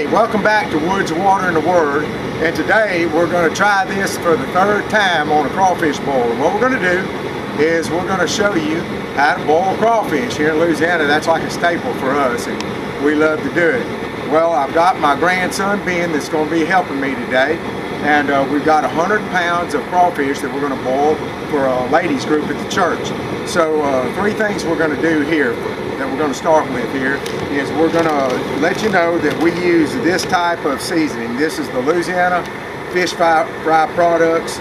Hey, welcome back to Woods, Water, and the Word. And today we're going to try this for the third time on a crawfish boil. And what we're going to do is we're going to show you how to boil crawfish here in Louisiana. That's like a staple for us, and we love to do it. Well, I've got my grandson Ben that's going to be helping me today. And we've got 100 pounds of crawfish that we're going to boil for a ladies group at the church. So three things we're going to do here that we're going to start with here is we're going to let you know that we use this type of seasoning. This is the Louisiana Fish Fry Products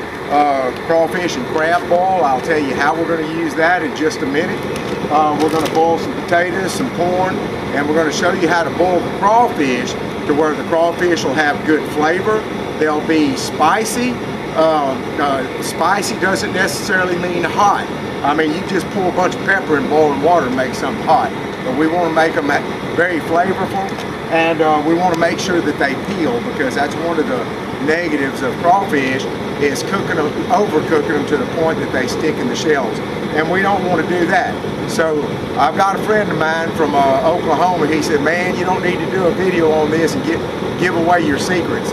crawfish and crab boil. I'll tell you how we're going to use that in just a minute. We're going to boil some potatoes, some corn, and we're going to show you how to boil the crawfish to where the crawfish will have good flavor. They'll be spicy. Spicy doesn't necessarily mean hot. I mean, you just pour a bunch of pepper in boiling water and make something hot. But we want to make them very flavorful, and we want to make sure that they peel, because that's one of the negatives of crawfish, is overcooking them to the point that they stick in the shells. And we don't want to do that. So I've got a friend of mine from Oklahoma. He said, man, you don't need to do a video on this and give away your secrets.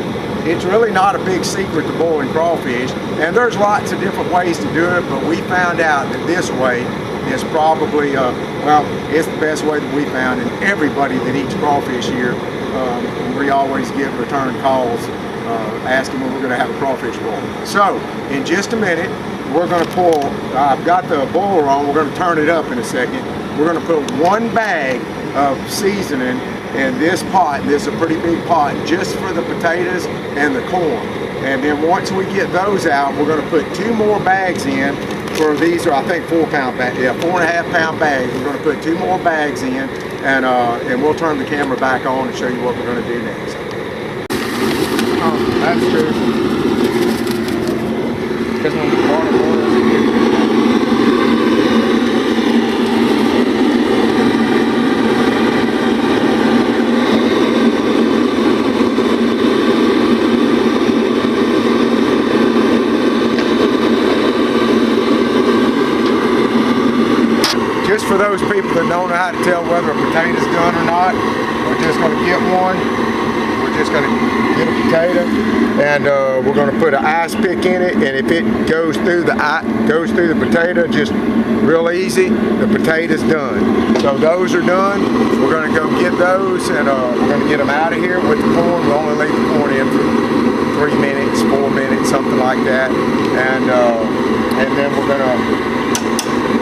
It's really not a big secret to boiling crawfish, and there's lots of different ways to do it, but we found out that this way is probably, well, it's the best way that we found, and everybody that eats crawfish here, we always get return calls asking when we're going to have a crawfish boil. So, in just a minute, we're going to pull, I've got the boiler on, we're going to turn it up in a second. We're going to put one bag of seasoning in this pot. This is a pretty big pot just for the potatoes and the corn. And then once we get those out, we're going to put 2 more bags in. For these are, I think, 4-pound bags. Yeah, 4.5 pound bags. We're going to put 2 more bags in, and we'll turn the camera back on and show you what we're going to do next. Oh, that's true. Because when the water boils, it gets good. Just for those people that don't know how to tell whether a potato's done or not, we're just going to get one. We're just going to get a potato, and we're going to put an ice pick in it, and if it goes through the potato just real easy, the potato's done. So those are done. We're going to go get those, and we're going to get them out of here with the corn. We'll only leave the corn in for 3 minutes, 4 minutes, something like that, and then we're going to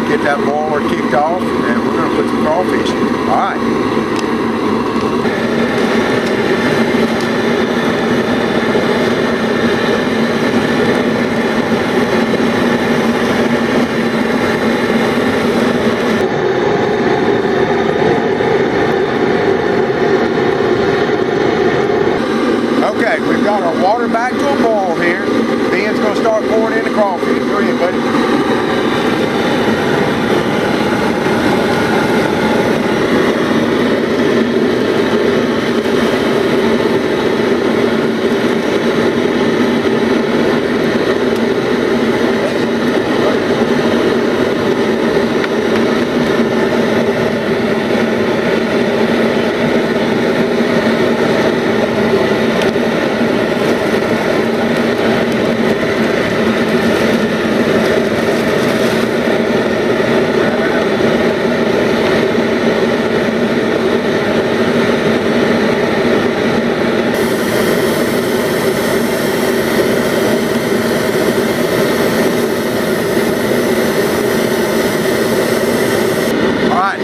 get that boiler kicked off, and we're going to put some crawfish in. All right. Okay, we've got our water back to a boil here. Ben's going to start pouring in the crawfish. Go ahead, buddy.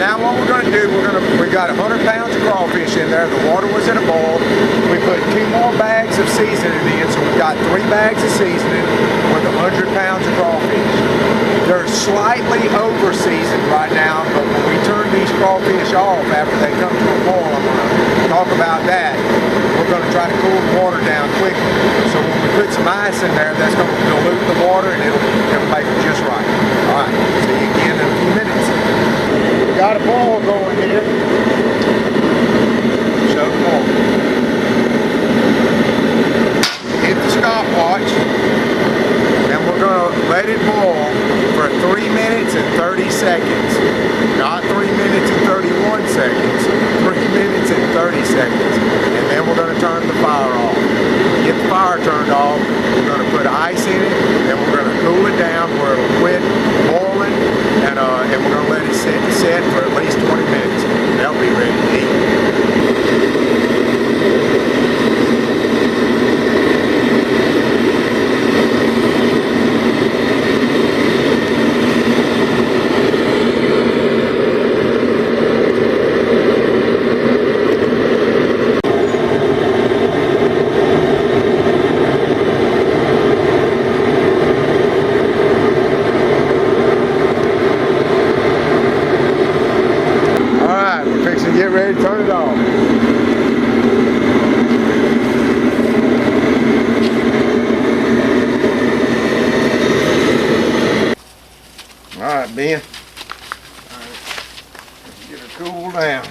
Now what we're going to do, we got 100 pounds of crawfish in there. The water was in a boil. We put 2 more bags of seasoning in, so we've got 3 bags of seasoning with 100 pounds of crawfish. They're slightly over seasoned right now, but when we turn these crawfish off after they come to a boil, I'm going to talk about that. We're going to try to cool the water down quickly. So when we put some ice in there, that's going to dilute the water, and it'll make it just right. All right, see you again in a few minutes. Got a boil going here. Show the boil. Hit the stopwatch, and we're going to let it boil for 3 minutes and 30 seconds. Not 3 minutes and 31 seconds. 3 minutes and 30 seconds. And then we're going to fire turned off, we're going to put ice in it, and we're going to cool it down where it'll quit boiling, and we're going to let it set for at least 20 minutes. They'll be ready to eat. Get ready to turn it off. All right, Ben. All right. Get her cool down.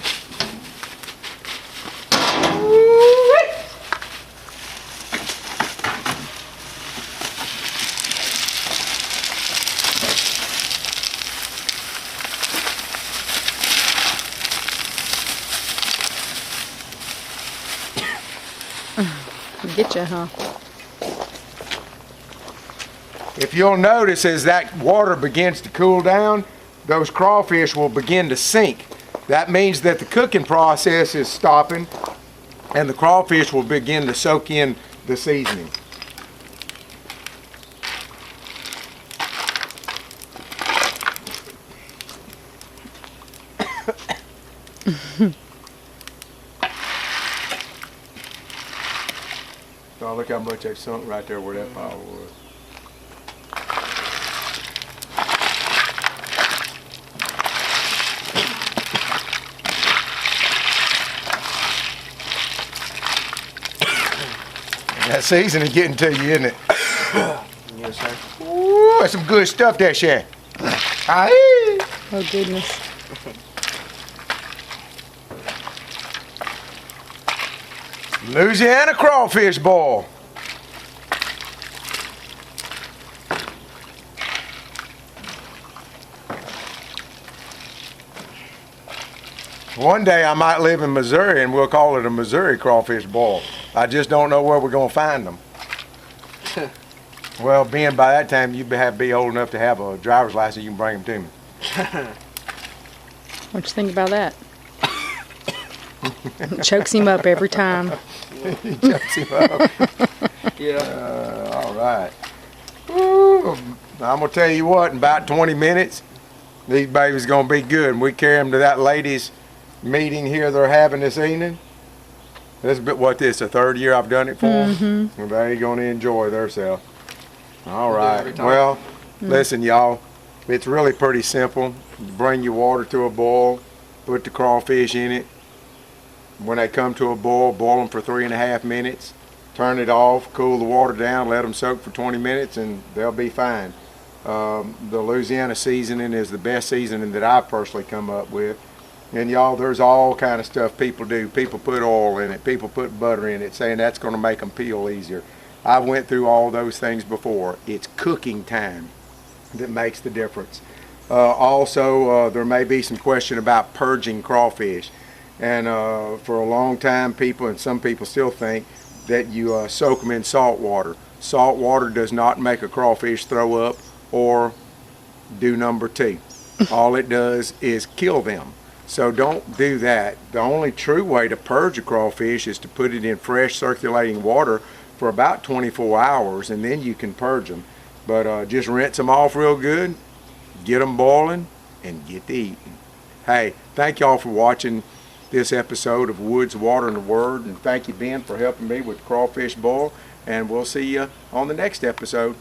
Get you, huh? If you'll notice, as that water begins to cool down, those crawfish will begin to sink. That means that the cooking process is stopping and the crawfish will begin to soak in the seasoning. Oh, look how much they sunk right there where that pile was. That seasoning getting to you, isn't it? Yes, sir. Ooh, that's some good stuff there, Shay. Oh, goodness. Louisiana crawfish boil. One day I might live in Missouri and we'll call it a Missouri crawfish boil. I just don't know where we're going to find them. Well, Ben, by that time you be old enough to have a driver's license, you can bring them to me. What you think about that? Chokes him up every time. He chokes him up. Yeah. All right. Ooh, I'm going to tell you what, in about 20 minutes, these babies going to be good. And we carry them to that ladies' meeting here they're having this evening. This is the third year I've done it for them. And they're going to enjoy themselves. All right. Well, listen, y'all. It's really pretty simple. You bring your water to a boil, put the crawfish in it. When they come to a boil, boil them for 3.5 minutes. Turn it off, cool the water down, let them soak for 20 minutes, and they'll be fine. The Louisiana seasoning is the best seasoning that I've personally come up with. And y'all, there's all kind of stuff people do. People put oil in it, people put butter in it, saying that's going to make them peel easier. I've went through all those things before. It's cooking time that makes the difference. Also, there may be some question about purging crawfish. And for a long time, people, and some people still think, that you soak them in salt water. Salt water does not make a crawfish throw up or do number 2. All it does is kill them. So don't do that. The only true way to purge a crawfish is to put it in fresh circulating water for about 24 hours, and then you can purge them. But just rinse them off real good, get them boiling, and get to eating. Hey, thank y'all for watching this episode of Woods, Water, and the Word, and thank you, Ben, for helping me with crawfish boil, and we'll see you on the next episode.